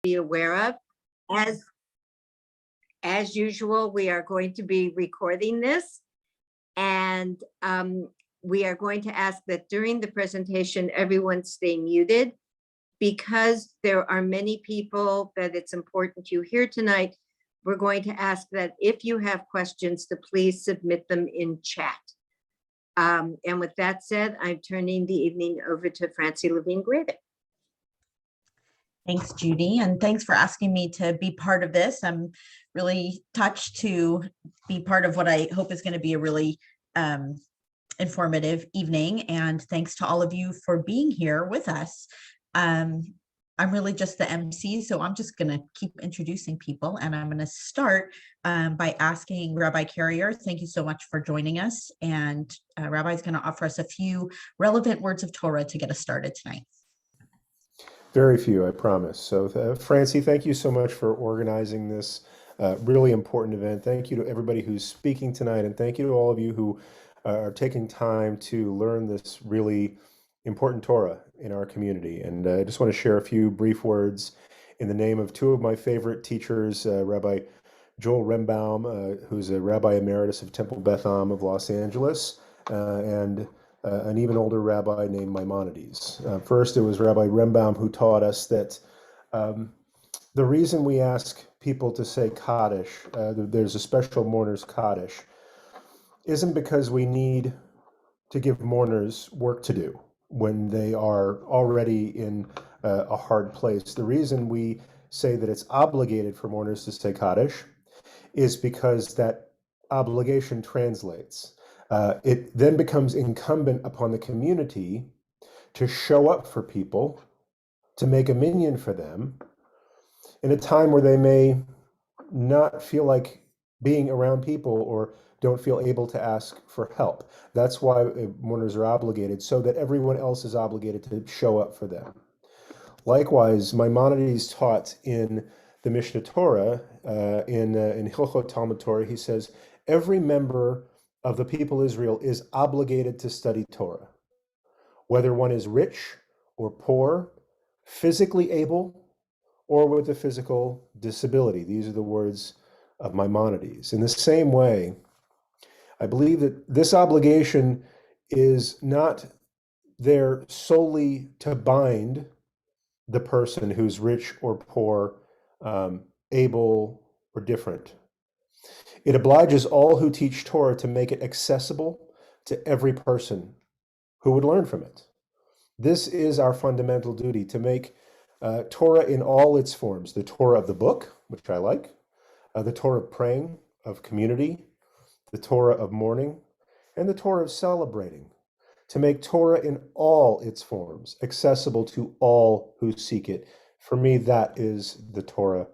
be aware of. As as usual, we are going to be recording this, and we are going to ask that during the presentation, everyone stay muted, because there are many people that it's important you hear tonight. We're going to ask that if you have questions, to please submit them in chat. And with that said, I'm turning the evening over to Francie Levine-Gradick. Thanks, Judy, and thanks for asking me to be part of this. I'm really touched to be part of what I hope is going to be a really informative evening, and thanks to all of you for being here with us. I'm really just the MC, so I'm just going to keep introducing people, and I'm going to start by asking Rabbi Carrier, thank you so much for joining us, and Rabbi is going to offer us a few relevant words of Torah to get us started tonight. Very few, I promise. So, Francie, thank you so much for organizing this really important event. Thank you to everybody who's speaking tonight, and thank you to all of you who are taking time to learn this really important Torah in our community. And I just want to share a few brief words in the name of two of my favorite teachers, Rabbi Joel Rembaum, who's a Rabbi Emeritus of Temple Beth Am of Los Angeles, and an even older rabbi named Maimonides. First, it was Rabbi Rembaum who taught us that the reason we ask people to say Kaddish, there's a special mourner's Kaddish, isn't because we need to give mourners work to do when they are already in a hard place. The reason we say that it's obligated for mourners to say Kaddish is because that obligation translates. It then becomes incumbent upon the community to show up for people, to make a minyan for them in a time where they may not feel like being around people or don't feel able to ask for help. That's why mourners are obligated, so that everyone else is obligated to show up for them. Likewise, Maimonides taught in the Mishnah Torah, in Hilchot Talmud Torah, he says, every member of the people of Israel is obligated to study Torah, whether one is rich or poor, physically able, or with a physical disability. These are the words of Maimonides. In the same way, I believe that this obligation is not there solely to bind the person who's rich or poor, able or different. It obliges all who teach Torah to make it accessible to every person who would learn from it. This is our fundamental duty, to make Torah in all its forms, the Torah of the book, which I like, the Torah of praying, of community, the Torah of mourning, and the Torah of celebrating, to make Torah in all its forms accessible to all who seek it. For me, that is the Torah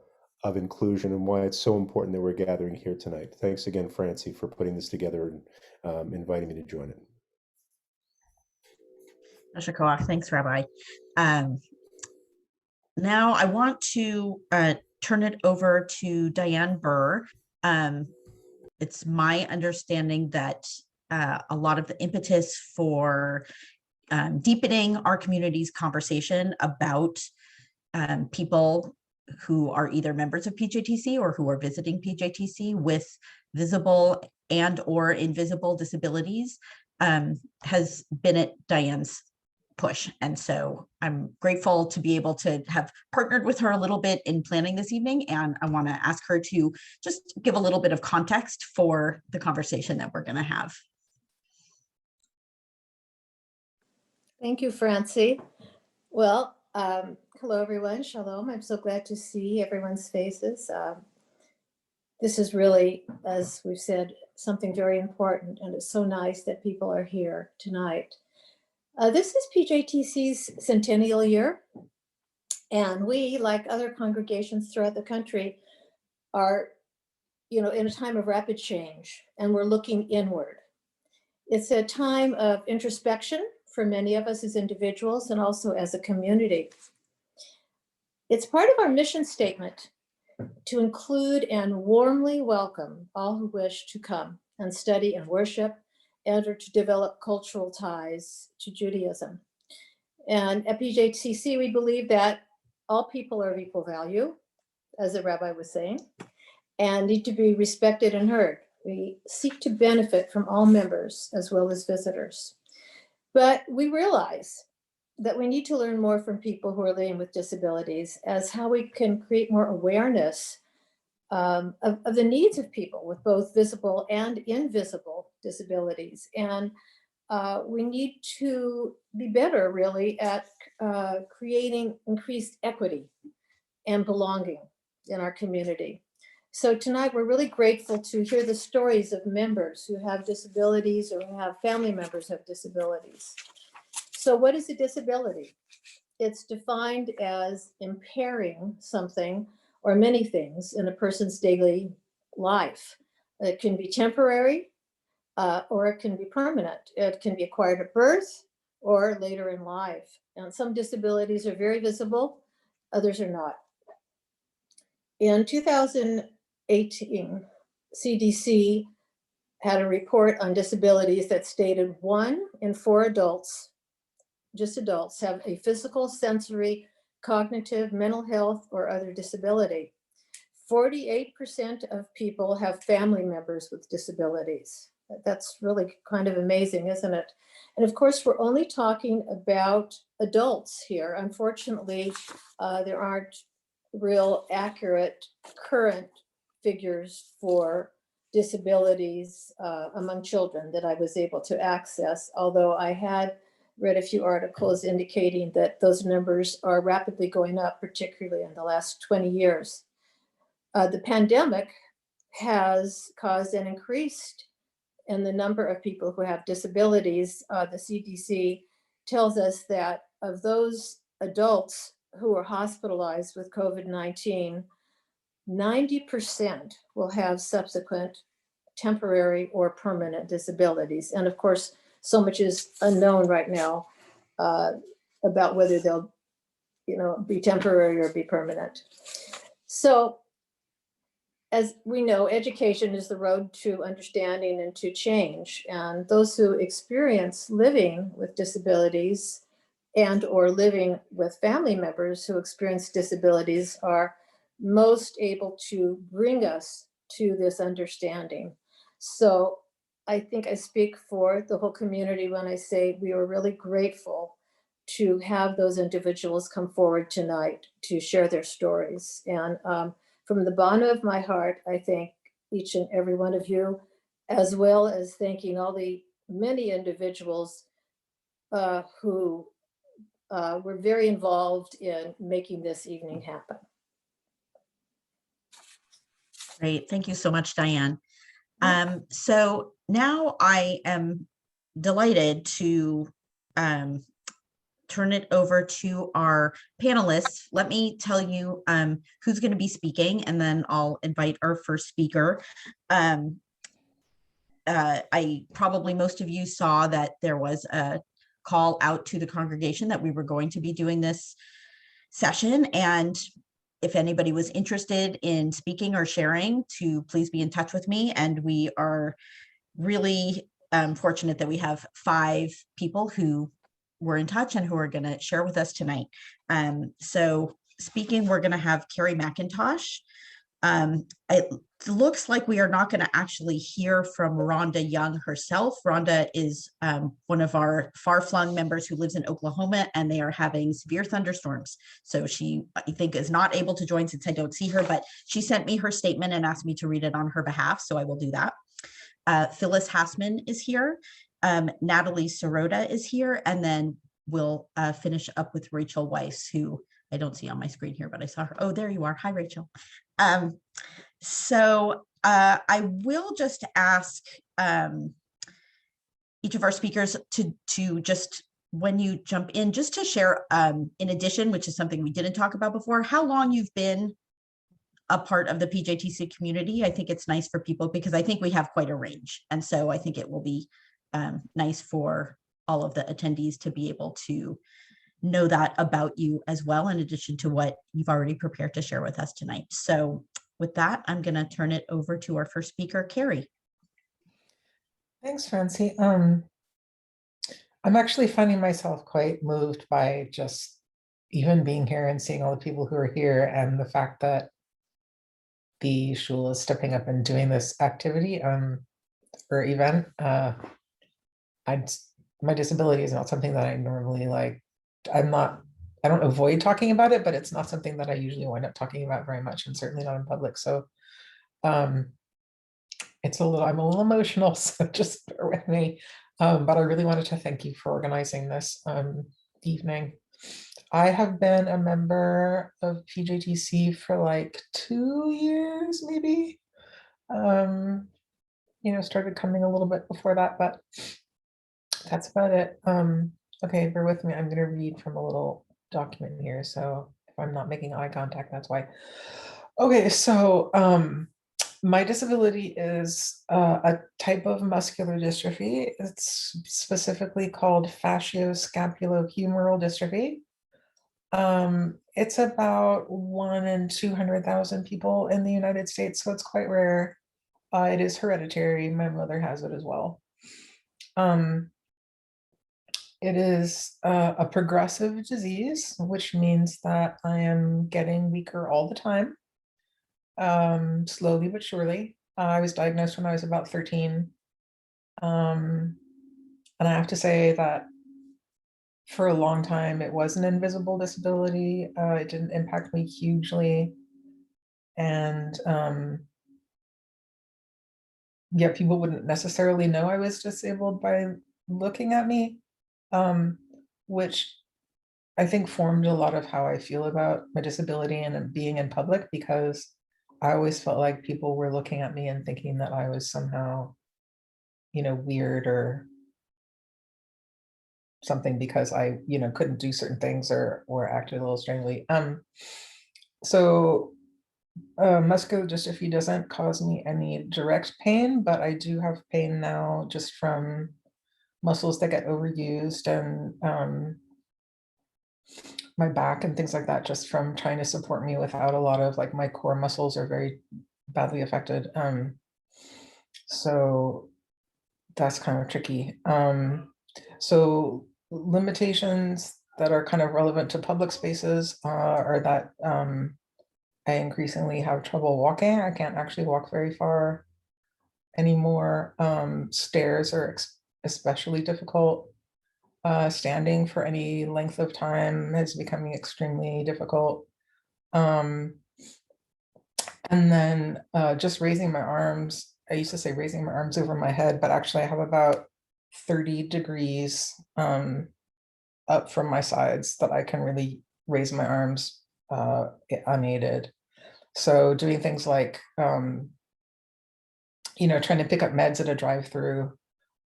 of inclusion, and why it's so important that we're gathering here tonight. Thanks again, Francie, for putting this together and inviting me to join it. Thanks, Rabbi. Now I want to turn it over to Diane Burr. It's my understanding that a lot of the impetus for deepening our community's conversation about people who are either members of PJTC or who are visiting PJTC with visible and or invisible disabilities has been at Diane's push. And so I'm grateful to be able to have partnered with her a little bit in planning this evening. And I want to ask her to just give a little bit of context for the conversation that we're going to have. Thank you, Francie. Well, hello, everyone. Shalom. I'm so glad to see everyone's faces. This is really, as we've said, something very important, and it's so nice that people are here tonight. This is PJTC's centennial year, and we, like other congregations throughout the country, are, in a time of rapid change, and we're looking inward. It's a time of introspection for many of us as individuals and also as a community. It's part of our mission statement to include and warmly welcome all who wish to come and study and worship, and or to develop cultural ties to Judaism. And at PJTC, we believe that all people are of equal value, as the rabbi was saying, and need to be respected and heard. We seek to benefit from all members as well as visitors. But we realize that we need to learn more from people who are living with disabilities as how we can create more awareness of the needs of people with both visible and invisible disabilities. And we need to be better really at creating increased equity and belonging in our community. So tonight we're really grateful to hear the stories of members who have disabilities or who have family members who have disabilities. So what is a disability? It's defined as impairing something or many things in a person's daily life. It can be temporary or it can be permanent. It can be acquired at birth or later in life. And some disabilities are very visible, others are not. In 2018, CDC had a report on disabilities that stated 1 in 4 adults, just adults, have a physical, sensory, cognitive, mental health, or other disability. 48% of people have family members with disabilities. That's really kind of amazing, isn't it? And of course, we're only talking about adults here. Unfortunately, there aren't real accurate current figures for disabilities among children that I was able to access, although I had read a few articles indicating that those numbers are rapidly going up, particularly in the last 20 years. The pandemic has caused an increase in the number of people who have disabilities. The CDC tells us that of those adults who are hospitalized with COVID-19, 90% will have subsequent temporary or permanent disabilities. And of course, so much is unknown right now about whether they'll, be temporary or be permanent. So, as we know, education is the road to understanding and to change. And those who experience living with disabilities and or living with family members who experience disabilities are most able to bring us to this understanding. So I think I speak for the whole community when I say we are really grateful to have those individuals come forward tonight to share their stories. And from the bottom of my heart, I thank each and every one of you, as well as thanking all the many individuals who were very involved in making this evening happen. Great. Thank you so much, Diane. So now I am delighted to turn it over to our panelists. Let me tell you who's going to be speaking, and then I'll invite our first speaker. Probably most of you saw that there was a call out to the congregation that we were going to be doing this session. And if anybody was interested in speaking or sharing, to please be in touch with me. And we are really fortunate that we have 5 people who were in touch and who are going to share with us tonight. So speaking, we're going to have Carrie McIntosh. It looks like we are not going to actually hear from Rhonda Young herself. Rhonda is one of our far-flung members who lives in Oklahoma, and they are having severe thunderstorms. So she, I think, is not able to join since I don't see her, but she sent me her statement and asked me to read it on her behalf, so I will do that. Phyllis Hassman is here. Natalie Sirota is here, and then we'll finish up with Rachel Weiss, who I don't see on my screen here, but I saw her. Oh, there you are. Hi, Rachel. So I will just ask each of our speakers to just, when you jump in, just to share, in addition, which is something we didn't talk about before, how long you've been a part of the PJTC community. I think it's nice for people because I think we have quite a range. And so I think it will be nice for all of the attendees to be able to know that about you as well, in addition to what you've already prepared to share with us tonight. So with that, I'm going to turn it over to our first speaker, Carrie. Thanks, Francie. I'm actually finding myself quite moved by just, even being here and seeing all the people who are here, and the fact that the shul is stepping up and doing this activity or event. My disability is not something that I normally like. I don't avoid talking about it, but it's not something that I usually wind up talking about very much, and certainly not in public. So I'm a little emotional, so just bear with me. But I really wanted to thank you for organizing this evening. I have been a member of PJTC for like 2 years, maybe. Started coming a little bit before that, but that's about it. Okay, bear with me. I'm going to read from a little document here. So if I'm not making eye contact, that's why. Okay, so my disability is a type of muscular dystrophy. It's specifically called facioscapulohumeral dystrophy. It's about 1 in 200,000 people in the United States, so it's quite rare. It is hereditary. My mother has it as well. It is a progressive disease, which means that I am getting weaker all the time, slowly but surely. I was diagnosed when I was about 13. And I have to say that for a long time, it was an invisible disability. It didn't impact me hugely. And yeah, people wouldn't necessarily know I was disabled by looking at me, which I think formed a lot of how I feel about my disability and being in public, because I always felt like people were looking at me and thinking that I was somehow, weird or something because I, couldn't do certain things or acted a little strangely. So muscular dystrophy doesn't cause me any direct pain, but I do have pain now just from muscles that get overused and my back and things like that, just from trying to support me without a lot of, like, my core muscles are very badly affected. So that's kind of tricky. So limitations that are kind of relevant to public spaces are that I increasingly have trouble walking. I can't actually walk very far anymore. Stairs are especially difficult. Standing for any length of time is becoming extremely difficult. And then just raising my arms. I used to say raising my arms over my head, but actually I have about 30 degrees up from my sides that I can really raise my arms unaided. So doing things like, trying to pick up meds at a drive-through,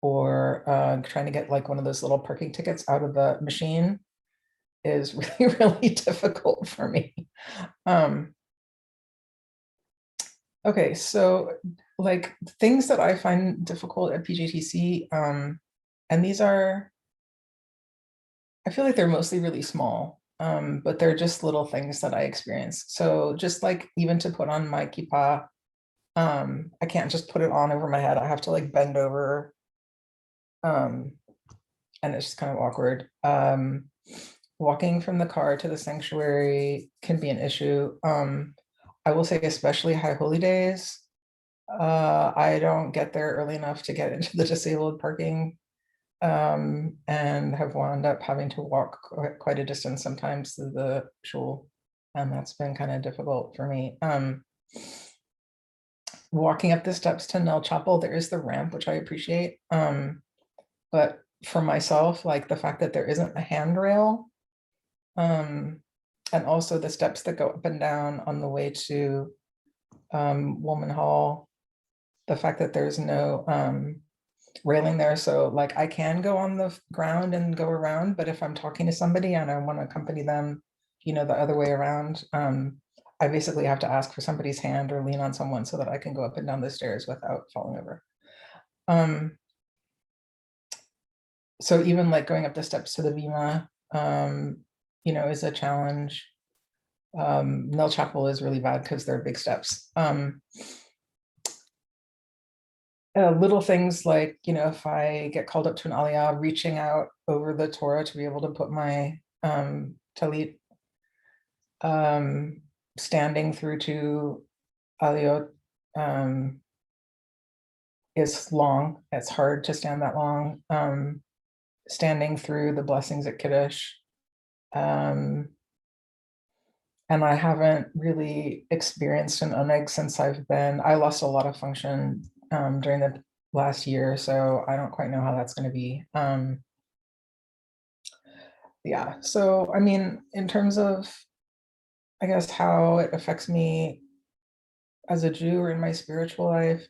or trying to get like one of those little parking tickets out of the machine is really, really difficult for me. Okay, so like things that I find difficult at PJTC, and these are, I feel like they're mostly really small, but they're just little things that I experience. So just like even to put on my kippah, I can't just put it on over my head. I have to like bend over, and it's just kind of awkward. Walking from the car to the sanctuary can be an issue. I will say, especially high holy days, I don't get there early enough to get into the disabled parking, and have wound up having to walk quite a distance sometimes to the shul, and that's been kind of difficult for me. Walking up the steps to Nell Chapel, there is the ramp, which I appreciate, but for myself, like the fact that there isn't a handrail, and also the steps that go up and down on the way to Woolman Hall, the fact that there's no railing there. So like I can go on the ground and go around, but if I'm talking to somebody and I want to accompany them, the other way around, I basically have to ask for somebody's hand or lean on someone so that I can go up and down the stairs without falling over. So even like going up the steps to the Vima, is a challenge. Nell Chapel is really bad because they're big steps. Little things like, if I get called up to an aliyah, reaching out over the Torah to be able to put my talit Standing through to Aliyot is long. It's hard to stand that long. Standing through the blessings at Kiddush. And I haven't really experienced an oneg since I lost a lot of function during the last year, so I don't quite know how that's going to be. Yeah, so I mean, in terms of, I guess, how it affects me as a Jew or in my spiritual life,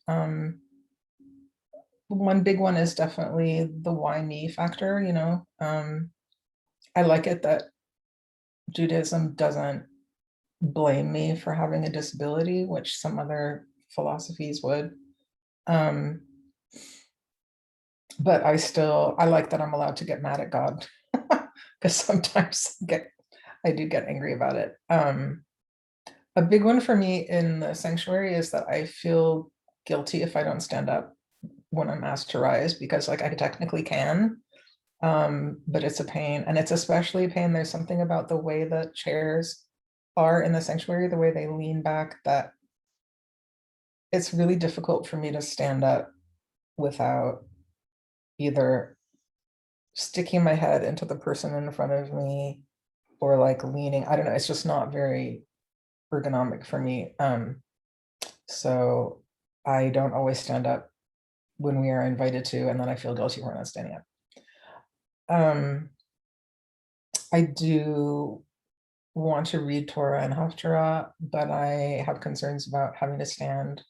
one big one is definitely the why me factor, you know. I like it that Judaism doesn't blame me for having a disability, which some other philosophies would. But I like that I'm allowed to get mad at God, because sometimes I do get angry about it. A big one for me in the sanctuary is that I feel guilty if I don't stand up when I'm asked to rise, because like I technically can, but it's a pain, and it's especially a pain. There's something about the way the chairs are in the sanctuary, the way they lean back, that it's really difficult for me to stand up without either sticking my head into the person in front of me or like leaning. I don't know, it's just not very ergonomic for me. So I don't always stand up when we are invited to, and then I feel guilty when I'm not standing up. I do want to read Torah and Haftarah, but I have concerns about having to stand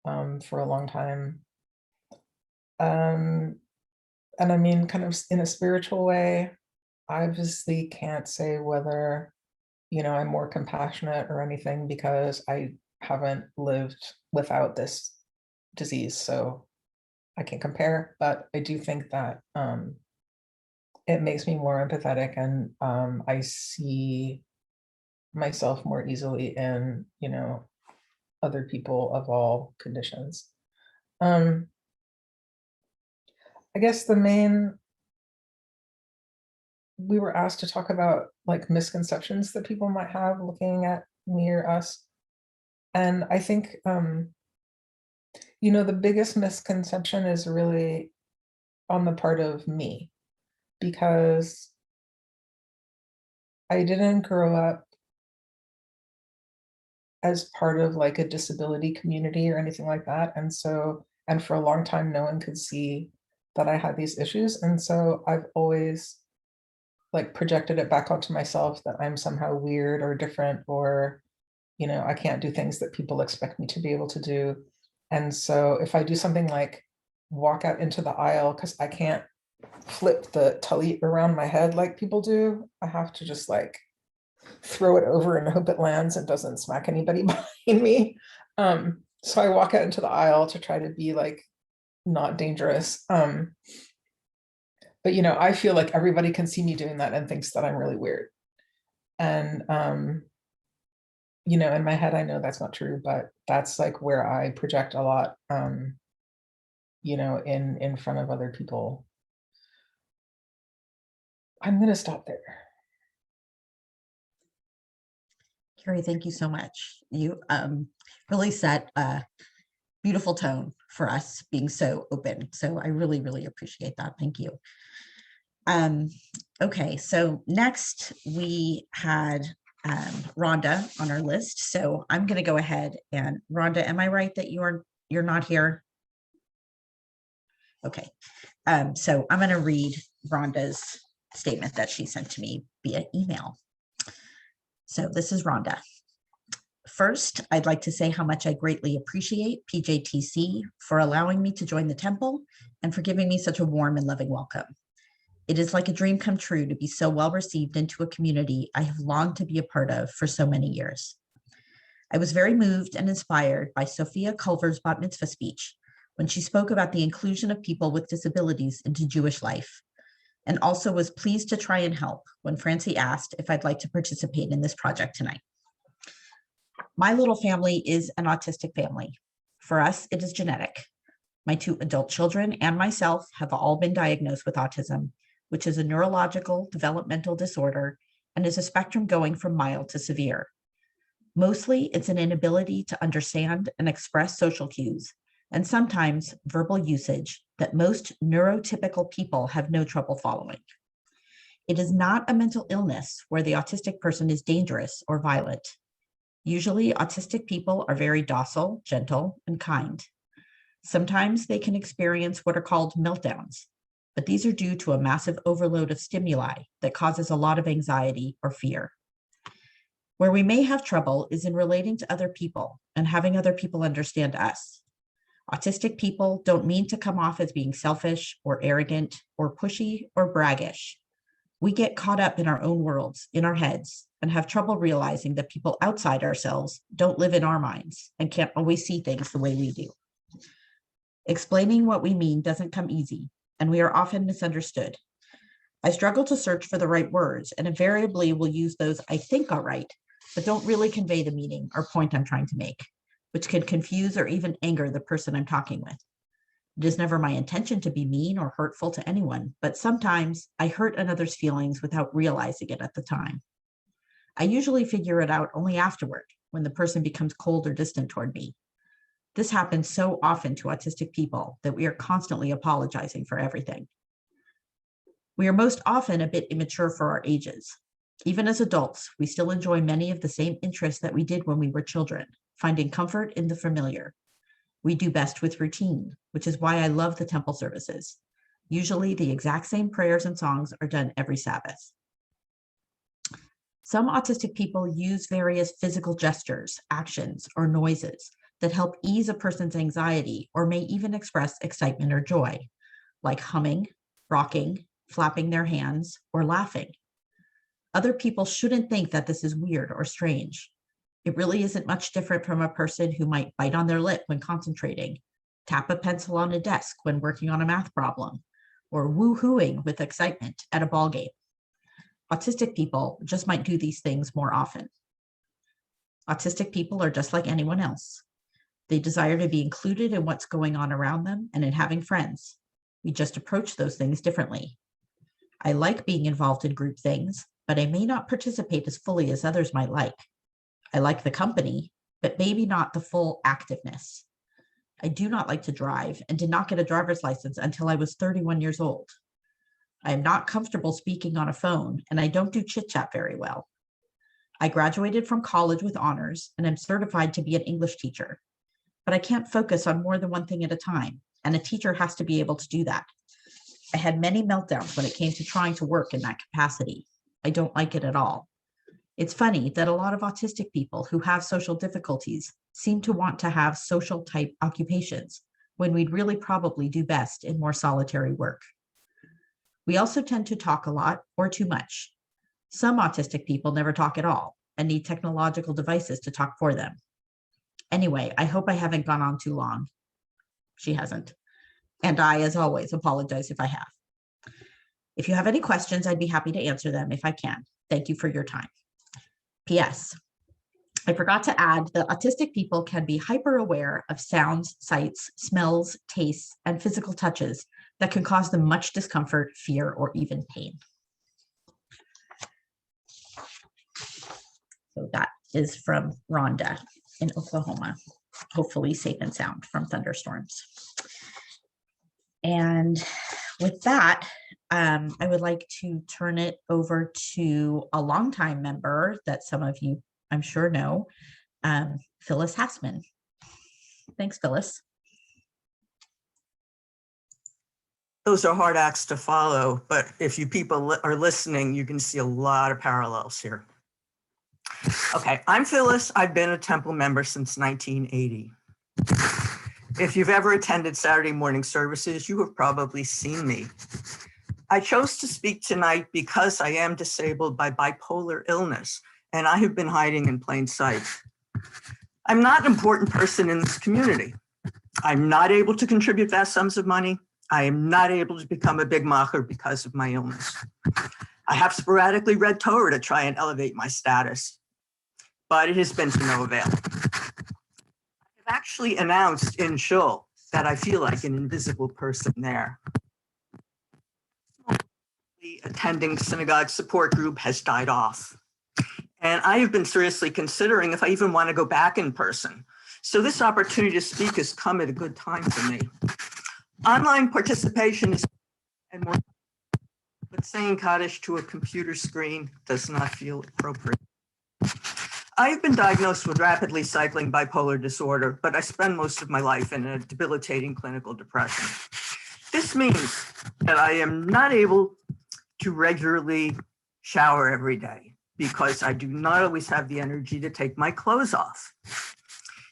for a long time. And I mean, kind of in a spiritual way, I obviously can't say whether, you know, I'm more compassionate or anything, because I haven't lived without this disease, so I can't compare, but I do think that it makes me more empathetic, and I see myself more easily in, you know, other people of all conditions. I guess we were asked to talk about like misconceptions that people might have looking at me or us. And I think, you know, the biggest misconception is really on the part of me, because I didn't grow up as part of like a disability community or anything like that. And so, and for a long time, no one could see that I had these issues. And so I've always like projected it back onto myself that I'm somehow weird or different, or, you know, I can't do things that people expect me to be able to do. And so if I do something like walk out into the aisle, because I can't flip the talit around my head like people do, I have to just like throw it over and hope it lands and doesn't smack anybody behind me. So I walk out into the aisle to try to be like not dangerous. But you know, I feel like everybody can see me doing that and thinks that I'm really weird. And you know, in my head, I know that's not true, but that's like where I project a lot, you know, in front of other people. I'm gonna stop there. Carrie, thank you so much. You really set a beautiful tone for us being so open. So I really, really appreciate that. Thank you. Okay, so next we had Rhonda on our list. So I'm going to go ahead and Rhonda, am I right that you're not here? Okay, so I'm going to read Rhonda's statement that she sent to me via email. So this is Rhonda. First, I'd like to say how much I greatly appreciate PJTC for allowing me to join the temple and for giving me such a warm and loving welcome. It is like a dream come true to be so well received into a community I have longed to be a part of for so many years. I was very moved and inspired by Sophia Culver's bat mitzvah speech when she spoke about the inclusion of people with disabilities into Jewish life, and also was pleased to try and help when Francie asked if I'd like to participate in this project tonight. My little family is an autistic family. For us, it is genetic. My 2 adult children and myself have all been diagnosed with autism, which is a neurological developmental disorder and is a spectrum going from mild to severe. Mostly, it's an inability to understand and express social cues, and sometimes verbal usage that most neurotypical people have no trouble following. It is not a mental illness where the autistic person is dangerous or violent. Usually, autistic people are very docile, gentle, and kind. Sometimes they can experience what are called meltdowns, but these are due to a massive overload of stimuli that causes a lot of anxiety or fear. Where we may have trouble is in relating to other people and having other people understand us. Autistic people don't mean to come off as being selfish or arrogant or pushy or braggish. We get caught up in our own worlds, in our heads, and have trouble realizing that people outside ourselves don't live in our minds and can't always see things the way we do. Explaining what we mean doesn't come easy, and we are often misunderstood. I struggle to search for the right words and invariably will use those I think are right, but don't really convey the meaning or point I'm trying to make, which can confuse or even anger the person I'm talking with. It is never my intention to be mean or hurtful to anyone, but sometimes I hurt another's feelings without realizing it at the time. I usually figure it out only afterward, when the person becomes cold or distant toward me. This happens so often to autistic people that we are constantly apologizing for everything. We are most often a bit immature for our ages. Even as adults, we still enjoy many of the same interests that we did when we were children, finding comfort in the familiar. We do best with routine, which is why I love the temple services. Usually the exact same prayers and songs are done every Sabbath. Some autistic people use various physical gestures, actions, or noises that help ease a person's anxiety or may even express excitement or joy, like humming, rocking, flapping their hands, or laughing. Other people shouldn't think that this is weird or strange. It really isn't much different from a person who might bite on their lip when concentrating, tap a pencil on a desk when working on a math problem, or woo-hooing with excitement at a ball game. Autistic people just might do these things more often. Autistic people are just like anyone else. They desire to be included in what's going on around them and in having friends. We just approach those things differently. I like being involved in group things, but I may not participate as fully as others might like. I like the company, but maybe not the full activeness. I do not like to drive and did not get a driver's license until I was 31 years old. I am not comfortable speaking on a phone, and I don't do chit-chat very well. I graduated from college with honors and am certified to be an English teacher, but I can't focus on more than one thing at a time, and a teacher has to be able to do that. I had many meltdowns when it came to trying to work in that capacity. I don't like it at all. It's funny that a lot of autistic people who have social difficulties seem to want to have social type occupations when we'd really probably do best in more solitary work. We also tend to talk a lot or too much. Some autistic people never talk at all and need technological devices to talk for them. Anyway, I hope I haven't gone on too long. She hasn't. And I, as always, apologize if I have. If you have any questions, I'd be happy to answer them if I can. Thank you for your time. P.S. I forgot to add that autistic people can be hyper aware of sounds, sights, smells, tastes, and physical touches that can cause them much discomfort, fear, or even pain. So that is from Rhonda in Oklahoma, hopefully safe and sound from thunderstorms. And with that, I would like to turn it over to a longtime member that some of you, I'm sure, know, Phyllis Hassman. Thanks, Phyllis. Those are hard acts to follow, but if you people are listening, you can see a lot of parallels here. Okay, I'm Phyllis. I've been a Temple member since 1980. If you've ever attended Saturday morning services, you have probably seen me. I chose to speak tonight because I am disabled by bipolar illness, and I have been hiding in plain sight. I'm not an important person in this community. I'm not able to contribute vast sums of money. I am not able to become a big macher because of my illness. I have sporadically read Torah to try and elevate my status, but it has been to no avail. I've actually announced in Shul that I feel like an invisible person there. the attending synagogue support group has died off. And I have been seriously considering if I even want to go back in person. So this opportunity to speak has come at a good time for me. Online participation is and more, but saying Kaddish to a computer screen does not feel appropriate. I've been diagnosed with rapidly cycling bipolar disorder, but I spend most of my life in a debilitating clinical depression. This means that I am not able to regularly shower every day because I do not always have the energy to take my clothes off.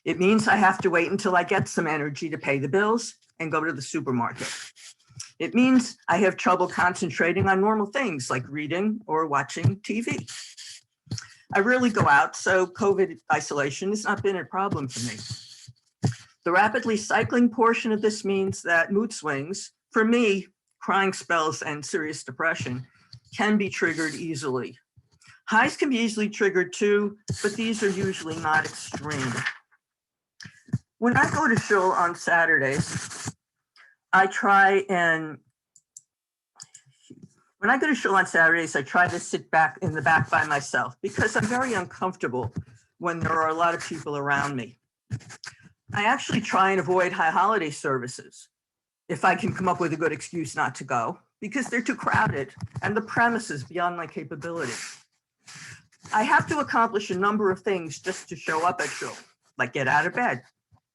It means I have to wait until I get some energy to pay the bills and go to the supermarket. It means I have trouble concentrating on normal things like reading or watching TV. I rarely go out, so COVID isolation has not been a problem for me. The rapidly cycling portion of this means that mood swings, for me, crying spells and serious depression, can be triggered easily. Highs can be easily triggered too, but these are usually not extreme. When I go to shul on Saturdays, I try to sit back in the back by myself because I'm very uncomfortable when there are a lot of people around me. I actually try and avoid high holiday services if I can come up with a good excuse not to go because they're too crowded and the premise is beyond my capability. I have to accomplish a number of things just to show up at shul, like get out of bed,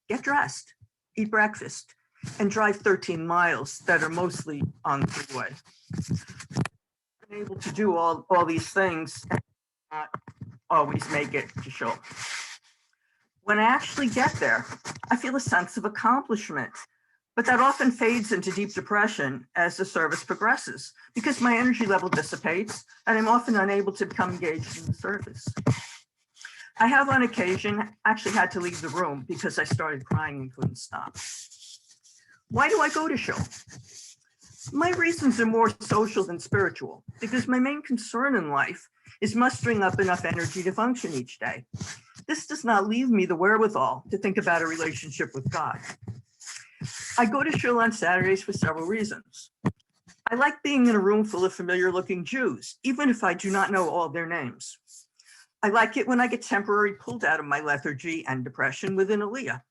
get dressed, eat breakfast, and drive 13 miles that are mostly on the freeway. I'm able to do all these things and not always make it to shul. When I actually get there, I feel a sense of accomplishment, but that often fades into deep depression as the service progresses because my energy level dissipates and I'm often unable to become engaged in the service. I have on occasion actually had to leave the room because I started crying and couldn't stop. Why do I go to shul? My reasons are more social than spiritual because my main concern in life is mustering up enough energy to function each day. This does not leave me the wherewithal to think about a relationship with God. I go to shul on Saturdays for several reasons. I like being in a room full of familiar looking Jews, even if I do not know all their names. I like it when I get temporarily pulled out of my lethargy and depression with an aliyah.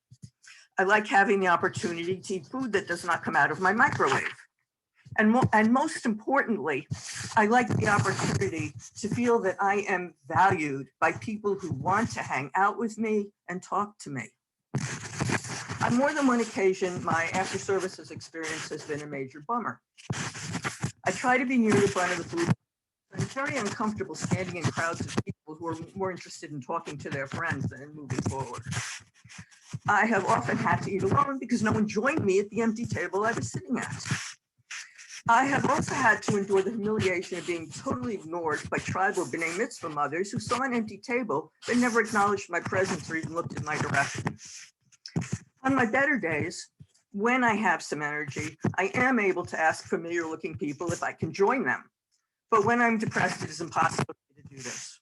I like having the opportunity to eat food that does not come out of my microwave. And most importantly, I like the opportunity to feel that I am valued by people who want to hang out with me and talk to me. On more than one occasion, my after services experience has been a major bummer. I try to be near the front of the food. I'm very uncomfortable standing in crowds of people who are more interested in talking to their friends than in moving forward. I have often had to eat alone because no one joined me at the empty table I was sitting at. I have also had to endure the humiliation of being totally ignored by tribal B'nai Mitzvah mothers who saw an empty table but never acknowledged my presence or even looked in my direction. On my better days, when I have some energy, I am able to ask familiar looking people if I can join them. But when I'm depressed, it is impossible to do this.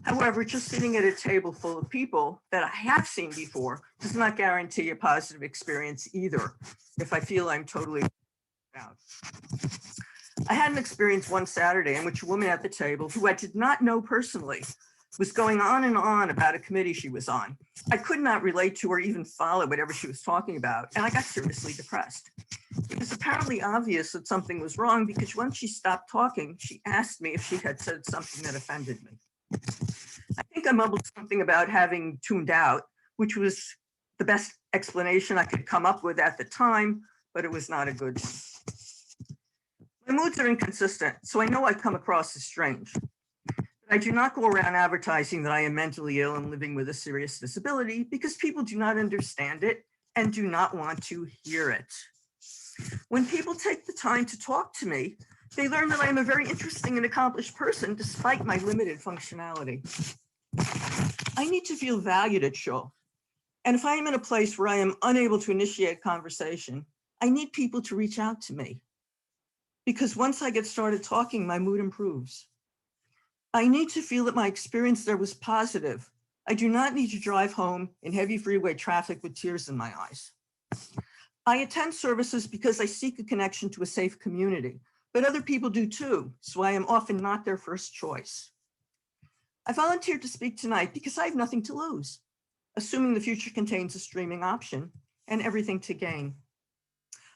However, just sitting at a table full of people that I have seen before does not guarantee a positive experience either if I feel I'm totally out. I had an experience one Saturday in which a woman at the table, who I did not know personally, was going on and on about a committee she was on. I could not relate to or even follow whatever she was talking about, and I got seriously depressed. It was apparently obvious that something was wrong because once she stopped talking, she asked me if she had said something that offended me. I think I mumbled something about having tuned out, which was the best explanation I could come up with at the time, but it was not a good one. My moods are inconsistent, so I know I come across as strange. But I do not go around advertising that I am mentally ill and living with a serious disability because people do not understand it and do not want to hear it. When people take the time to talk to me, they learn that I am a very interesting and accomplished person despite my limited functionality. I need to feel valued at shul. And if I am in a place where I am unable to initiate conversation, I need people to reach out to me. Because once I get started talking, my mood improves. I need to feel that my experience there was positive. I do not need to drive home in heavy freeway traffic with tears in my eyes. I attend services because I seek a connection to a safe community, but other people do too, so I am often not their first choice. I volunteered to speak tonight because I have nothing to lose, assuming the future contains a streaming option, and everything to gain.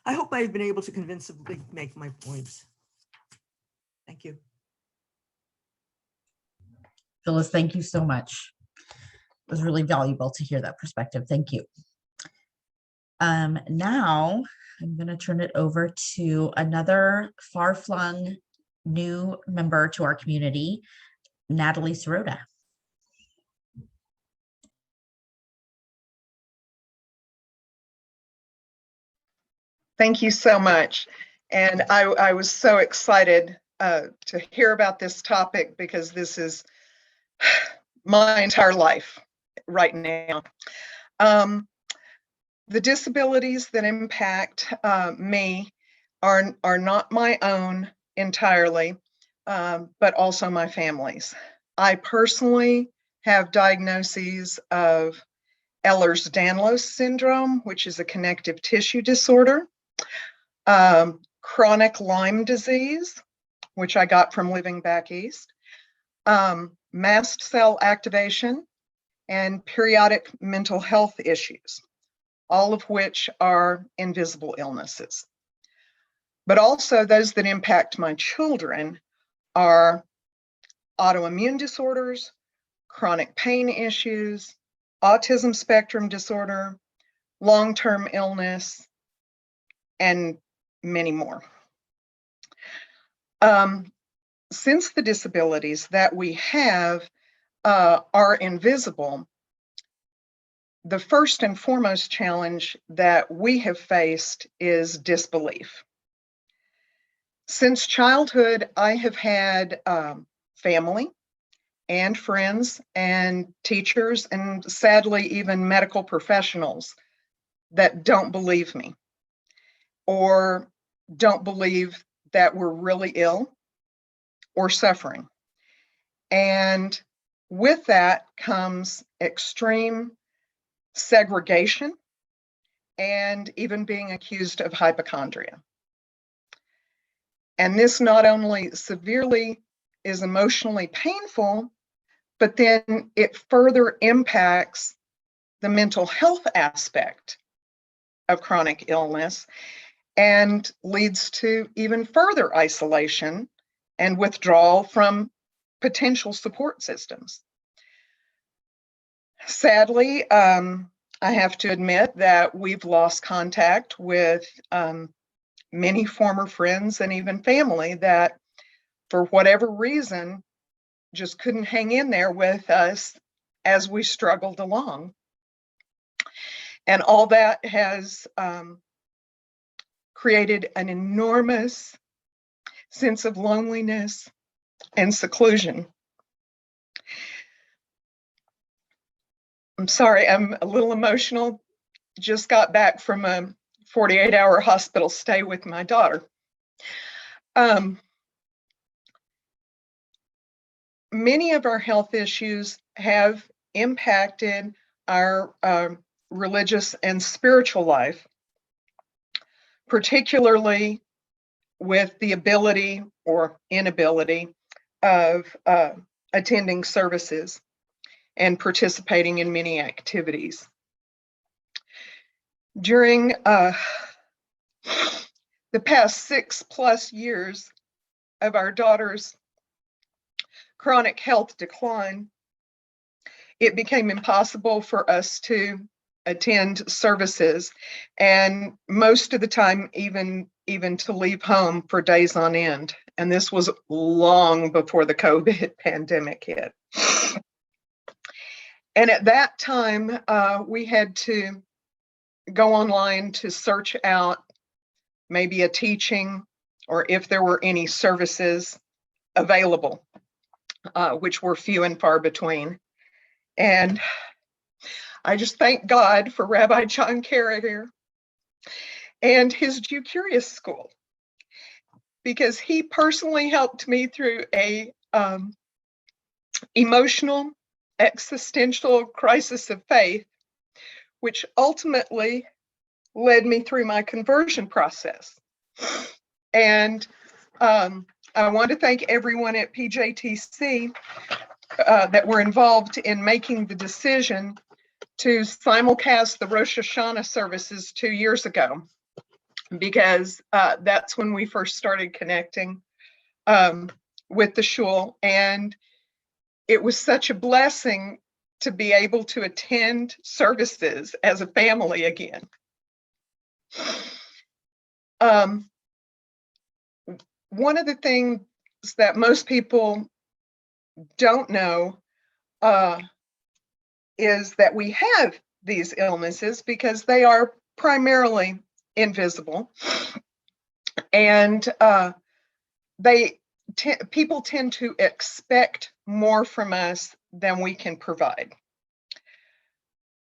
I hope I have been able to convincingly make my points. Thank you. Phyllis, thank you so much. It was really valuable to hear that perspective. Thank you. Now I'm going to turn it over to another far-flung new member to our community, Natalie Sirota. Thank you so much. And I was so excited to hear about this topic because this is my entire life right now. The disabilities that impact me are not my own entirely, but also my family's. I personally have diagnoses of Ehlers-Danlos syndrome, which is a connective tissue disorder, chronic Lyme disease, which I got from living back east, mast cell activation, and periodic mental health issues, all of which are invisible illnesses. But also those that impact my children are autoimmune disorders, chronic pain issues, autism spectrum disorder, long-term illness, and many more. Since the disabilities that we have are invisible, the first and foremost challenge that we have faced is disbelief. Since childhood, I have had family and friends and teachers and sadly even medical professionals that don't believe me or don't believe that we're really ill or suffering. And with that comes extreme segregation and even being accused of hypochondria. And this not only severely is emotionally painful, but then it further impacts the mental health aspect of chronic illness and leads to even further isolation and withdrawal from potential support systems. Sadly, I have to admit that we've lost contact with many former friends and even family that, for whatever reason, just couldn't hang in there with us as we struggled along. And all that has created an enormous sense of loneliness and seclusion. I'm sorry, I'm a little emotional. Just got back from a 48-hour hospital stay with my daughter. Many of our health issues have impacted our religious and spiritual life, particularly with the ability or inability of attending services and participating in many activities. During the past 6+ years of our daughter's chronic health decline, it became impossible for us to attend services, and most of the time even to leave home for days on end. And this was long before the COVID pandemic hit. And at that time, we had to go online to search out maybe a teaching or if there were any services available, which were few and far between. And I just thank God for Rabbi John Carriger and his Jew Curious School, because he personally helped me through a emotional, existential crisis of faith, which ultimately led me through my conversion process. And I want to thank everyone at PJTC that were involved in making the decision to simulcast the Rosh Hashanah services 2 years ago, because that's when we first started connecting with the shul. And it was such a blessing to be able to attend services as a family again. One of the things that most people don't know is that we have these illnesses because they are primarily invisible, and people tend to expect more from us than we can provide.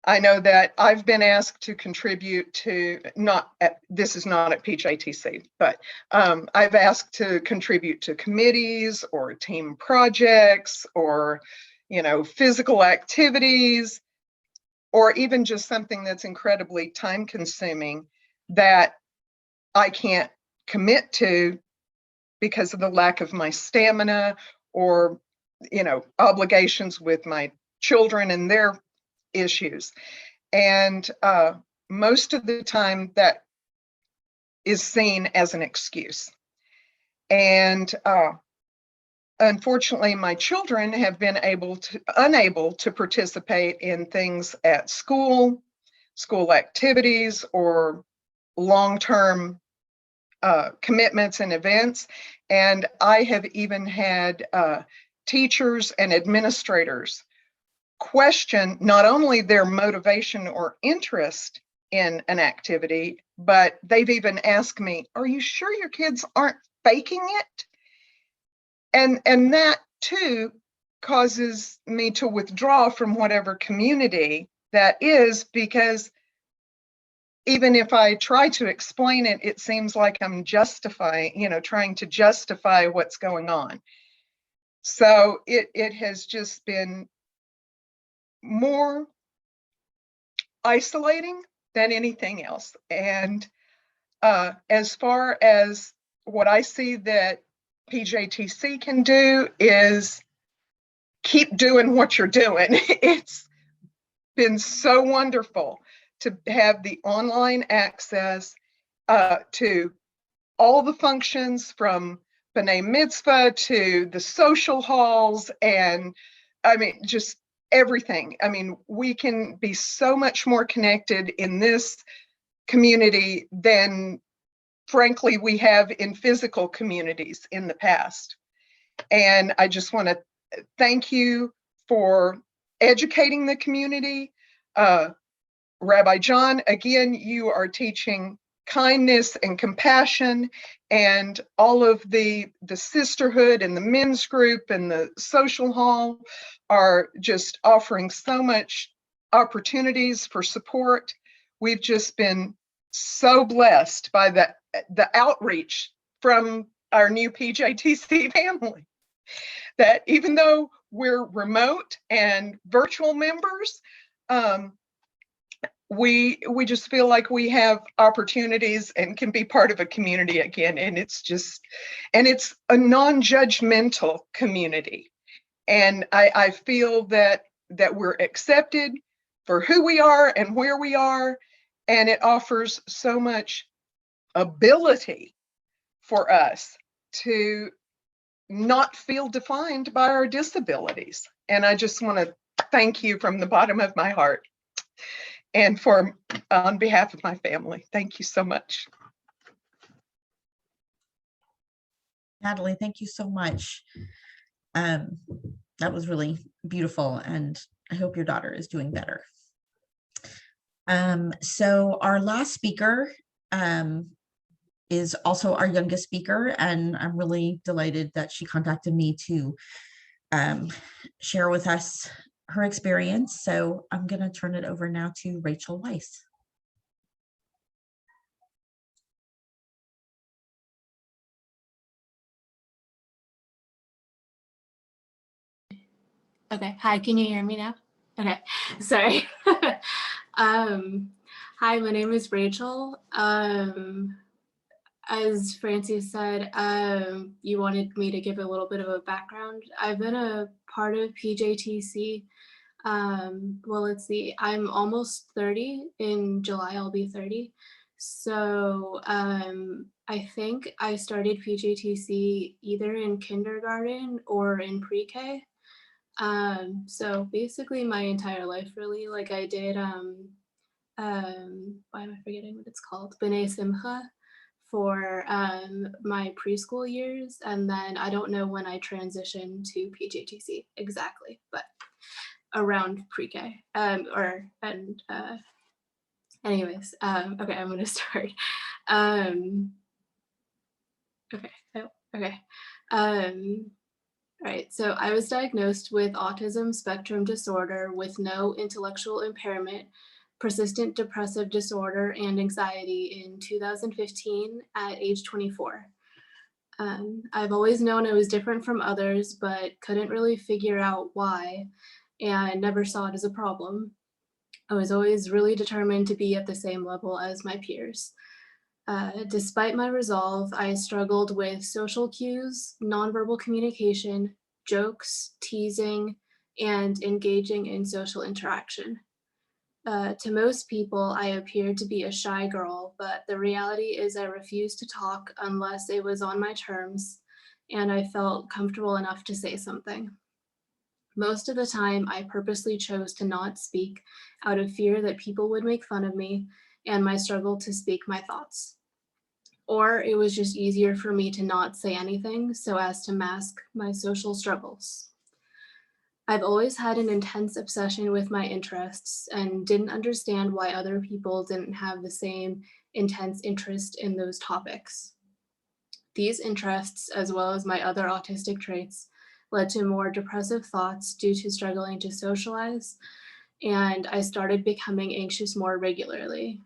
I know that I've been asked to contribute to, this is not at PJTC, but I've asked to contribute to committees or team projects or, physical activities, or even just something that's incredibly time consuming that I can't commit to because of the lack of my stamina or, obligations with my children and their issues. And most of the time that is seen as an excuse. And unfortunately, my children have been unable to participate in things at school activities, or long-term commitments and events. And I have even had teachers and administrators question not only their motivation or interest in an activity, but they've even asked me, "Are you sure your kids aren't faking it?" And that too causes me to withdraw from whatever community that is, because even if I try to explain it, it seems like I'm trying to justify what's going on. So it has just been more isolating than anything else. And as far as what I see that PJTC can do is keep doing what you're doing. It's been so wonderful to have the online access to all the functions, from B'nai Mitzvah to the social halls, and just everything. We can be so much more connected in this community than, frankly, we have in physical communities in the past. And I just want to thank you for educating the community. Rabbi John, again, you are teaching kindness and compassion, and all of the sisterhood and the men's group and the social hall are just offering so much opportunities for support. We've just been so blessed by the outreach from our new PJTC family, that even though we're remote and virtual members, we just feel like we have opportunities and can be part of a community again. And it's a non-judgmental community. And I feel that we're accepted for who we are and where we are. And it offers so much ability for us to not feel defined by our disabilities. And I just want to thank you from the bottom of my heart, and on behalf of my family. Thank you so much. Natalie, thank you so much. That was really beautiful, and I hope your daughter is doing better. So our last speaker is also our youngest speaker, and I'm really delighted that she contacted me to share with us her experience. So I'm going to turn it over now to Rachel Weiss. Okay, hi, can you hear me now? Okay, sorry. Hi, my name is Rachel. as Francie said, you wanted me to give a little bit of a background. I've been a part of PJTC. Well, let's see, I'm almost 30. In July, I'll be 30. So I think I started PJTC either in kindergarten or in pre-K. So basically my entire life, really. Like I did, why am I forgetting what it's called? B'nai Simcha for my preschool years. And then I don't know when I transitioned to PJTC exactly, but around pre-K. Anyways, okay, I'm gonna start. Okay, okay. All right, so I was diagnosed with autism spectrum disorder with no intellectual impairment, persistent depressive disorder, and anxiety in 2015 at age 24. I've always known I was different from others, but couldn't really figure out why, and never saw it as a problem. I was always really determined to be at the same level as my peers. Despite my resolve, I struggled with social cues, nonverbal communication, jokes, teasing, and engaging in social interaction. To most people, I appeared to be a shy girl, but the reality is I refused to talk unless it was on my terms and I felt comfortable enough to say something. Most of the time, I purposely chose to not speak out of fear that people would make fun of me and my struggle to speak my thoughts. Or it was just easier for me to not say anything so as to mask my social struggles. I've always had an intense obsession with my interests and didn't understand why other people didn't have the same intense interest in those topics. These interests, as well as my other autistic traits, led to more depressive thoughts due to struggling to socialize, and I started becoming anxious more regularly.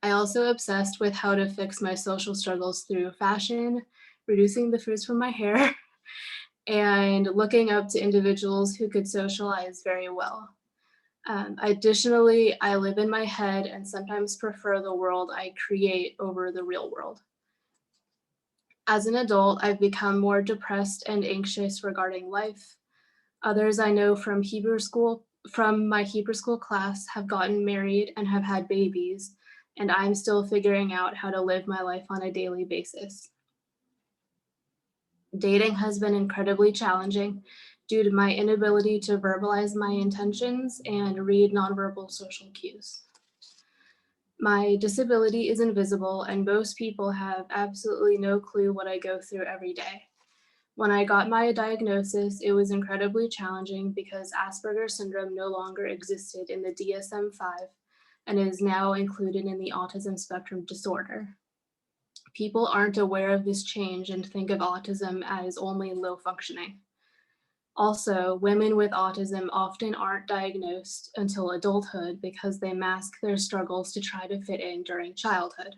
I also obsessed with how to fix my social struggles through fashion, reducing the frizz from my hair, and looking up to individuals who could socialize very well. Additionally, I live in my head and sometimes prefer the world I create over the real world. As an adult, I've become more depressed and anxious regarding life. Others I know from my Hebrew school class have gotten married and have had babies, and I'm still figuring out how to live my life on a daily basis. Dating has been incredibly challenging due to my inability to verbalize my intentions and read nonverbal social cues. My disability is invisible, and most people have absolutely no clue what I go through every day. When I got my diagnosis, it was incredibly challenging because Asperger's syndrome no longer existed in the DSM-5 and is now included in the autism spectrum disorder. People aren't aware of this change and think of autism as only low functioning. Also, women with autism often aren't diagnosed until adulthood because they mask their struggles to try to fit in during childhood.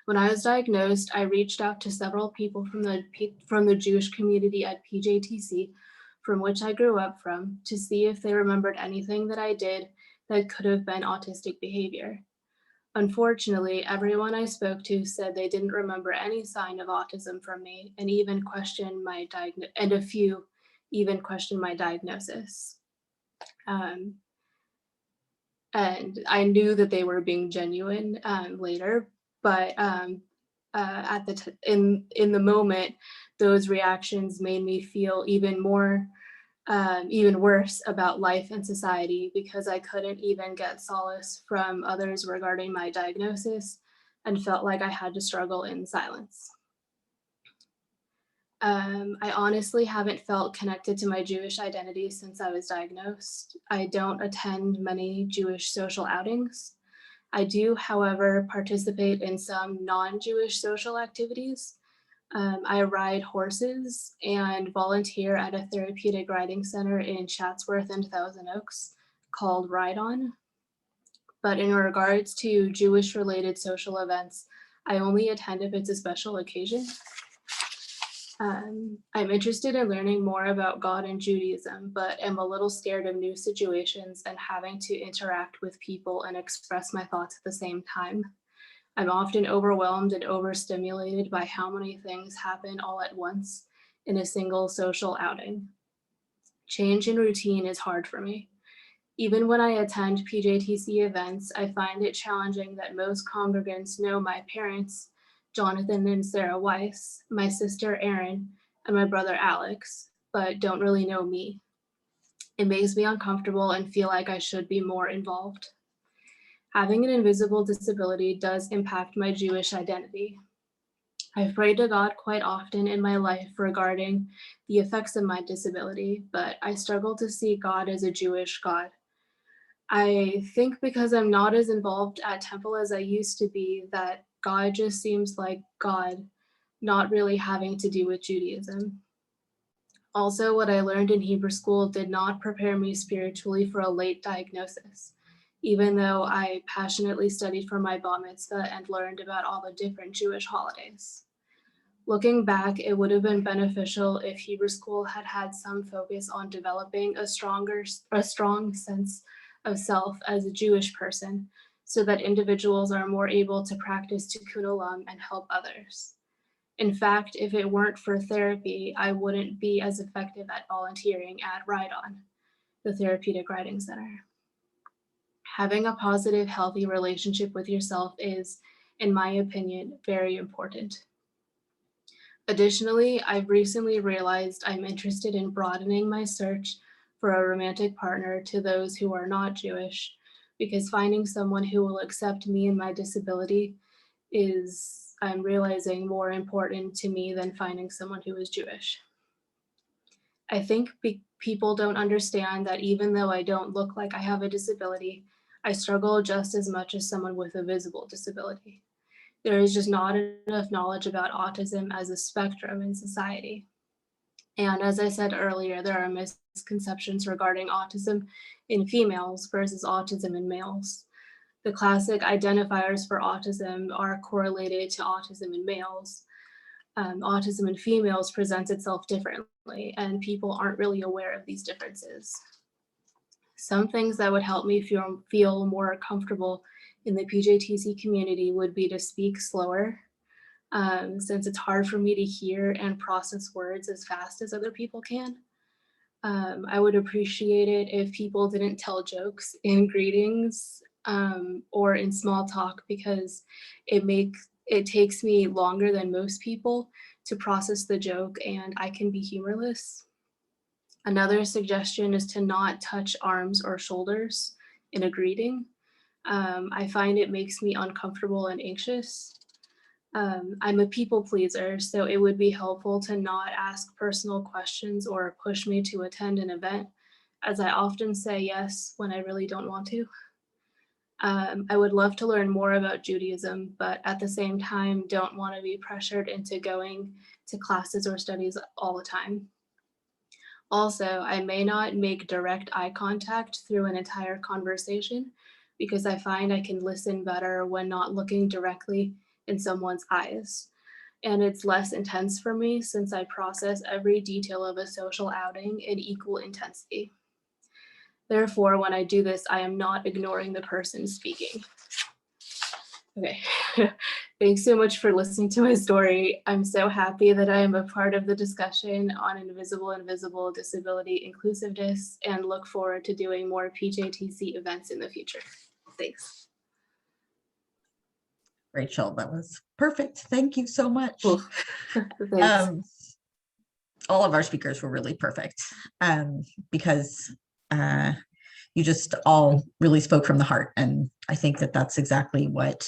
When I was diagnosed, I reached out to several people from the Jewish community at PJTC, from which I grew up from, to see if they remembered anything that I did that could have been autistic behavior. Unfortunately, everyone I spoke to said they didn't remember any sign of autism from me, and a few even questioned my diagnosis. And I knew that they were being genuine later, but in the moment, those reactions made me feel even worse about life and society because I couldn't even get solace from others regarding my diagnosis and felt like I had to struggle in silence. I honestly haven't felt connected to my Jewish identity since I was diagnosed. I don't attend many Jewish social outings. I do, however, participate in some non-Jewish social activities. I ride horses and volunteer at a therapeutic riding center in Chatsworth and Thousand Oaks called Ride On. But in regards to Jewish-related social events, I only attend if it's a special occasion. I'm interested in learning more about God and Judaism, but am a little scared of new situations and having to interact with people and express my thoughts at the same time. I'm often overwhelmed and overstimulated by how many things happen all at once in a single social outing. Change in routine is hard for me. Even when I attend PJTC events, I find it challenging that most congregants know my parents, Jonathan and Sarah Weiss, my sister Erin, and my brother Alex, but don't really know me. It makes me uncomfortable and feel like I should be more involved. Having an invisible disability does impact my Jewish identity. I've prayed to God quite often in my life regarding the effects of my disability, but I struggle to see God as a Jewish God. I think because I'm not as involved at Temple as I used to be, that God just seems like God, not really having to do with Judaism. Also, what I learned in Hebrew school did not prepare me spiritually for a late diagnosis, even though I passionately studied for my bat mitzvah and learned about all the different Jewish holidays. Looking back, it would have been beneficial if Hebrew school had had some focus on developing a strong sense of self as a Jewish person, so that individuals are more able to practice Tikkun Olam and help others. In fact, if it weren't for therapy, I wouldn't be as effective at volunteering at Ride On, the Therapeutic Riding Center. Having a positive, healthy relationship with yourself is, in my opinion, very important. Additionally, I've recently realized I'm interested in broadening my search for a romantic partner to those who are not Jewish, because finding someone who will accept me and my disability is, I'm realizing, more important to me than finding someone who is Jewish. I think people don't understand that even though I don't look like I have a disability, I struggle just as much as someone with a visible disability. There is just not enough knowledge about autism as a spectrum in society. And as I said earlier, there are misconceptions regarding autism in females versus autism in males. The classic identifiers for autism are correlated to autism in males. Autism in females presents itself differently, and people aren't really aware of these differences. Some things that would help me feel more comfortable in the PJTC community would be to speak slower, since it's hard for me to hear and process words as fast as other people can. I would appreciate it if people didn't tell jokes in greetings or in small talk, because it takes me longer than most people to process the joke, and I can be humorless. Another suggestion is to not touch arms or shoulders in a greeting. I find it makes me uncomfortable and anxious. I'm a people pleaser, so it would be helpful to not ask personal questions or push me to attend an event, as I often say yes when I really don't want to. I would love to learn more about Judaism, but at the same time, don't want to be pressured into going to classes or studies all the time. Also, I may not make direct eye contact through an entire conversation, because I find I can listen better when not looking directly in someone's eyes. And it's less intense for me since I process every detail of a social outing in equal intensity. Therefore, when I do this, I am not ignoring the person speaking. Okay, thanks so much for listening to my story. I'm so happy that I am a part of the discussion on invisible disability inclusiveness, and look forward to doing more PJTC events in the future. Thanks. Rachel, that was perfect. Thank you so much. Thanks. All of our speakers were really perfect, because you just all really spoke from the heart. And I think that that's exactly what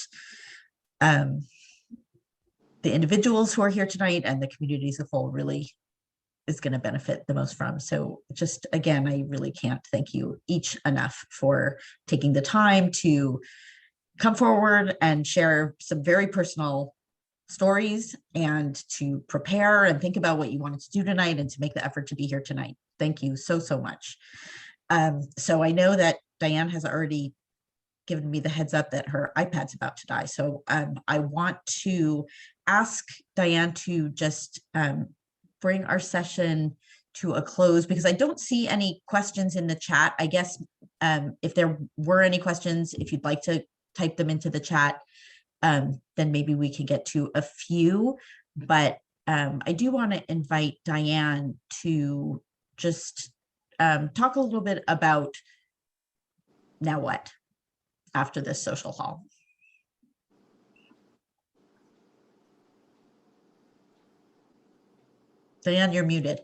the individuals who are here tonight and the community as a whole really is going to benefit the most from. So just, again, I really can't thank you each enough for taking the time to come forward and share some very personal stories, and to prepare and think about what you wanted to do tonight, and to make the effort to be here tonight. Thank you so, so much. So I know that Diane has already given me the heads up that her iPad's about to die. So I want to ask Diane to just bring our session to a close, because I don't see any questions in the chat. I guess if there were any questions, if you'd like to type them into the chat, then maybe we can get to a few. But I do want to invite Diane to just talk a little bit about now what after this social hall. Diane, you're muted.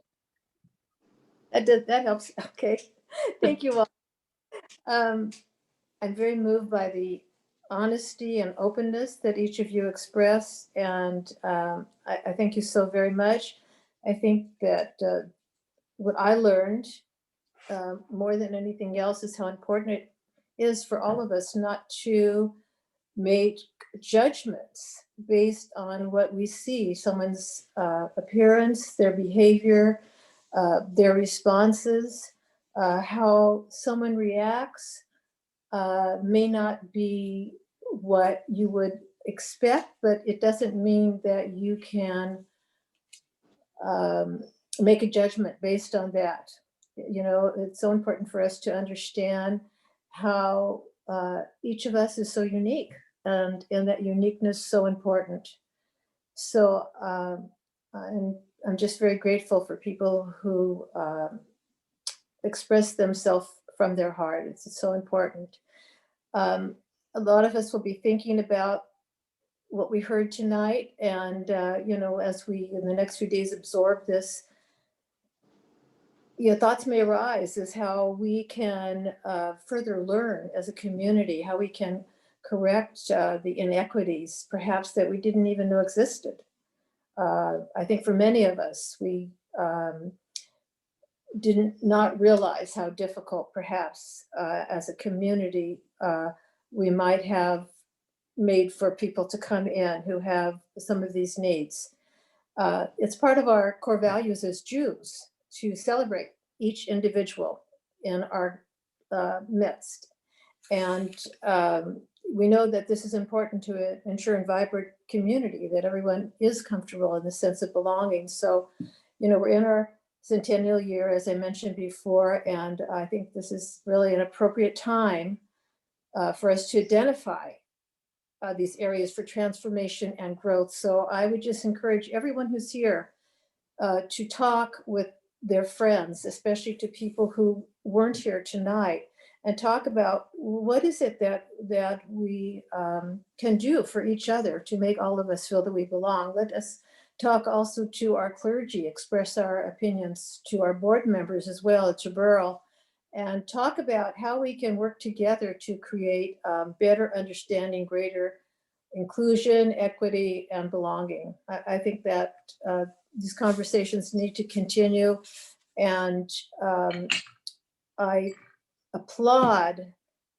That helps. Okay. Thank you all. I'm very moved by the honesty and openness that each of you express, and I thank you so very much. I think that what I learned more than anything else is how important it is for all of us not to make judgments based on what we see, someone's appearance, their behavior, their responses, how someone reacts may not be what you would expect, but it doesn't mean that you can make a judgment based on that. You know, it's so important for us to understand how each of us is so unique, and that uniqueness so important. So I'm just very grateful for people who express themselves from their heart. It's so important. A lot of us will be thinking about what we heard tonight, and you know, as we in the next few days absorb this, you know, thoughts may arise as how we can further learn as a community, how we can correct the inequities perhaps that we didn't even know existed. I think for many of us, we did not realize how difficult perhaps as a community we might have made for people to come in who have some of these needs. It's part of our core values as Jews to celebrate each individual in our midst. And we know that this is important to ensure a vibrant community, that everyone is comfortable in the sense of belonging. So, you know, we're in our centennial year, as I mentioned before, and I think this is really an appropriate time for us to identify these areas for transformation and growth. So I would just encourage everyone who's here to talk with their friends, especially to people who weren't here tonight, and talk about what is it that we can do for each other to make all of us feel that we belong. Let us talk also to our clergy, express our opinions to our board members as well at Jabril, and talk about how we can work together to create better understanding, greater inclusion, equity, and belonging. I think that these conversations need to continue, and I applaud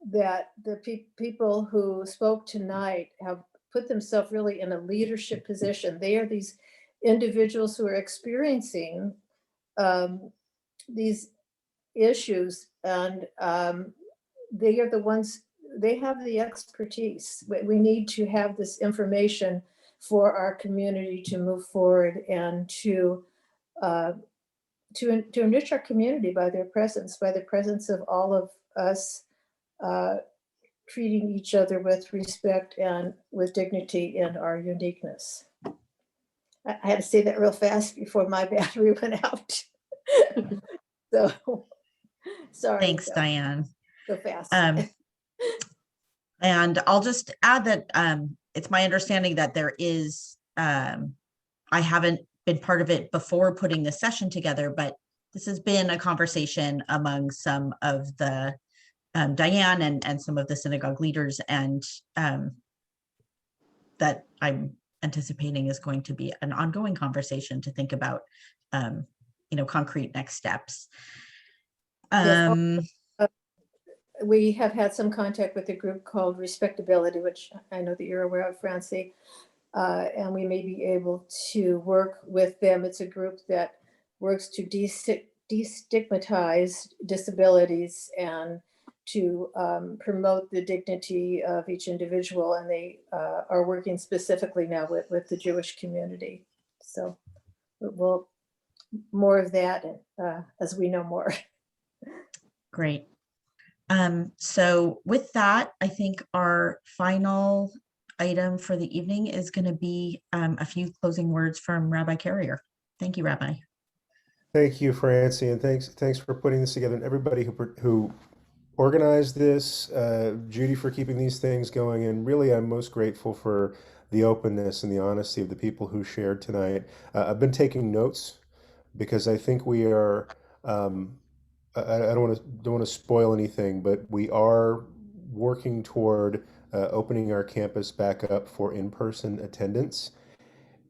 that the people who spoke tonight have put themselves really in a leadership position. They are these individuals who are experiencing these issues, and they are the ones, they have the expertise. We need to have this information for our community to move forward and to enrich our community by their presence, by the presence of all of us treating each other with respect and with dignity in our uniqueness. I had to say that real fast before my battery went out. So, sorry. Thanks, Diane. So fast. And I'll just add that it's my understanding that there is, I haven't been part of it before putting this session together, but this has been a conversation among some of the Diane and some of the synagogue leaders, and that I'm anticipating is going to be an ongoing conversation to think about, you know, concrete next steps. Yes, we have had some contact with a group called Respectability, which I know that you're aware of, Francie, and we may be able to work with them. It's a group that works to destigmatize disabilities and to promote the dignity of each individual, and they are working specifically now with the Jewish community. So we'll more of that as we know more. Great. So with that, I think our final item for the evening is going to be a few closing words from Rabbi Carrier. Thank you, Rabbi. Thank you, Francie, and thanks for putting this together, and everybody who organized this, Judy for keeping these things going, and really I'm most grateful for the openness and the honesty of the people who shared tonight. I've been taking notes because I think we are. I don't want to spoil anything, but we are working toward opening our campus back up for in-person attendance.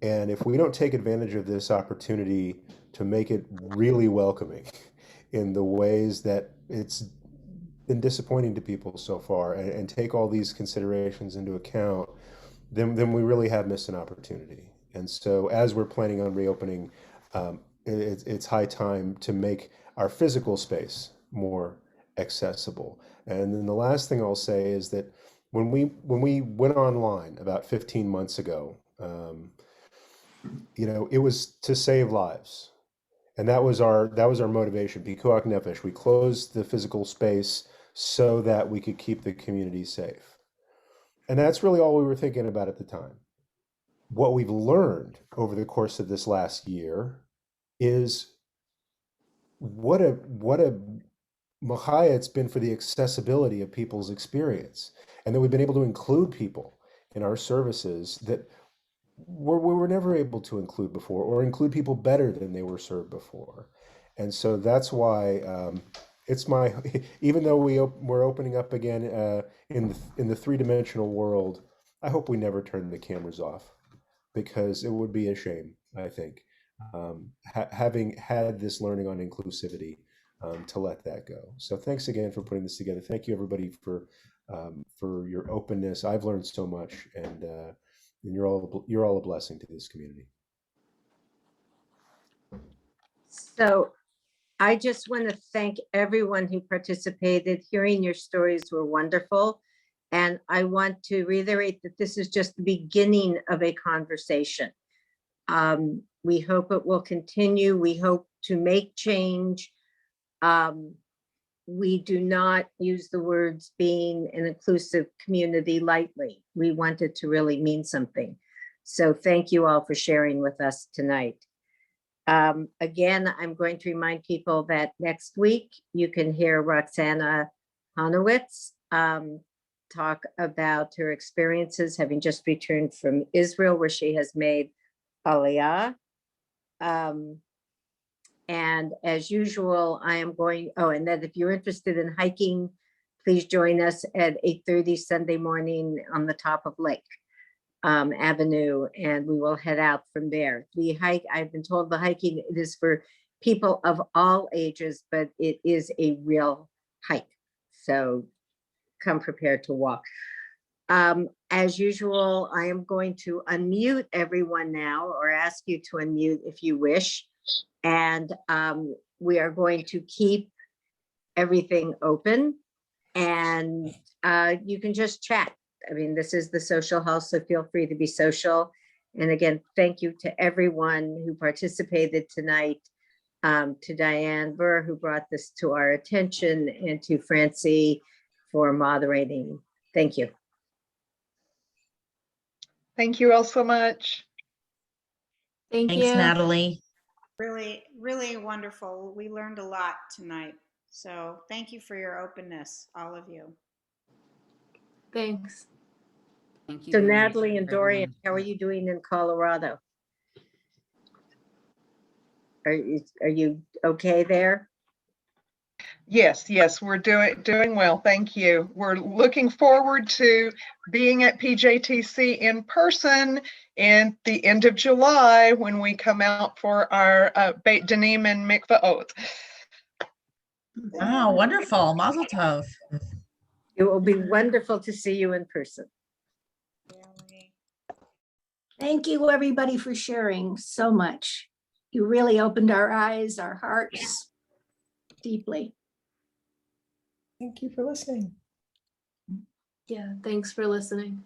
And if we don't take advantage of this opportunity to make it really welcoming in the ways that it's been disappointing to people so far, and take all these considerations into account, then we really have missed an opportunity. And so as we're planning on reopening, it's high time to make our physical space more accessible. And then the last thing I'll say is that when we went online about 15 months ago, it was to save lives, and that was our motivation. Pikuach Nefesh. We closed the physical space so that we could keep the community safe, and that's really all we were thinking about at the time. What we've learned over the course of this last year is what a mahaya it's been for the accessibility of people's experience, and that we've been able to include people in our services that we were never able to include before, or include people better than they were served before. And so that's why it's my, even though we're opening up again in the three-dimensional world, I hope we never turn the cameras off, because it would be a shame, I think, having had this learning on inclusivity, to let that go. So thanks again for putting this together. Thank you, everybody, for your openness. I've learned so much, and you're all a blessing to this community. So I just want to thank everyone who participated. Hearing your stories were wonderful. And I want to reiterate that this is just the beginning of a conversation. We hope it will continue. We hope to make change. We do not use the words being an inclusive community lightly. We want it to really mean something. So thank you all for sharing with us tonight. Again, I'm going to remind people that next week you can hear Roxana Hanowitz talk about her experiences having just returned from Israel, where she has made Aliyah. And as usual, I am going, and then if you're interested in hiking, please join us at 8:30 Sunday morning on the top of Lake Avenue, and we will head out from there. We hike, I've been told the hiking, it is for people of all ages, but it is a real hike. So come prepared to walk. As usual, I am going to unmute everyone now, or ask you to unmute if you wish. And we are going to keep everything open, and you can just chat. I mean, this is the social house, so feel free to be social. And again, thank you to everyone who participated tonight, to Diane Burr, who brought this to our attention, and to Francie for moderating. Thank you. Thank you all so much. Thank Thanks, you. Natalie. Really, really wonderful. We learned a lot tonight. So thank you for your openness, all of you. Thanks. Thank you. So very much, Natalie and Dorian, everyone. how are you doing in Colorado? Are you okay there? Yes, we're doing well. Thank you. We're looking forward to being at PJTC in person in the end of July, when we come out for our Beit Danim and Mikvaot. Oh, wonderful. Mazel tov. It will be wonderful to see you in person. Thank you, everybody, for sharing so much. You really opened our eyes, our hearts deeply. Thank you for listening. Yeah, thanks for listening.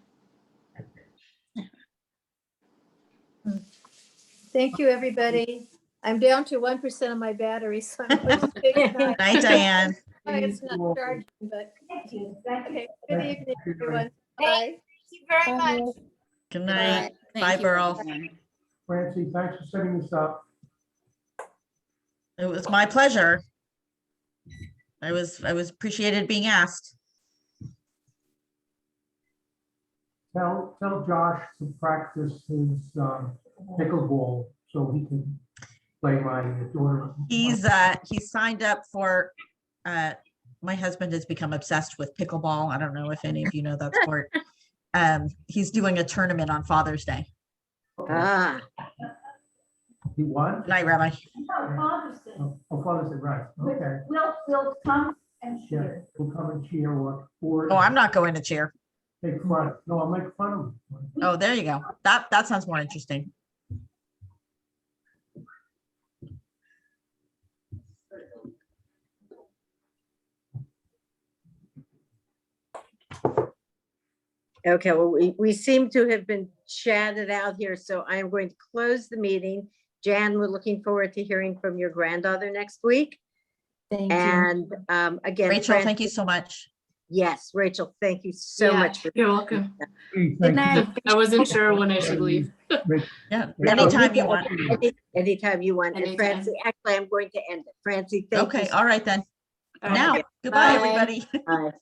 Thank you, everybody. I'm down to 1% of my battery, so I'm going to say goodnight. Night, Diane. It's not charging, but okay. Good evening, everyone. Bye. very much. Good night. Thank Bye, you, Burl. everyone. Francie, thanks for setting this up. It was my pleasure. I was appreciated being asked. Tell Josh to practice his pickleball so he can play my daughter. He's signed up for, my husband has become obsessed with pickleball. I don't know if any of you know that sport. He's doing a tournament on Father's Day. Ah, He won? Good night, Rabbi. Oh, Father's Day, right, okay. We'll come and Yeah, we'll come and cheer or Oh, I'm not going to cheer. make fun. No, I'll make fun of him. Oh, there you go. That sounds more interesting. okay, well, we seem to have been chatted out here, so I am going to close the meeting. Jan, we're looking forward to hearing from your granddaughter next week. Thank you. And again, Rachel, Fran- thank you so much. Yes, Rachel, thank you so Yeah, much. For you're welcome. Good night. I wasn't sure when I should leave. Yeah, No, anytime you you want. Anytime you want. And Anytime. Francie, actually, I'm going to end it. Francie, thank you. Okay, all right then. All right. Now, Okay. goodbye, Bye. everybody. Bye.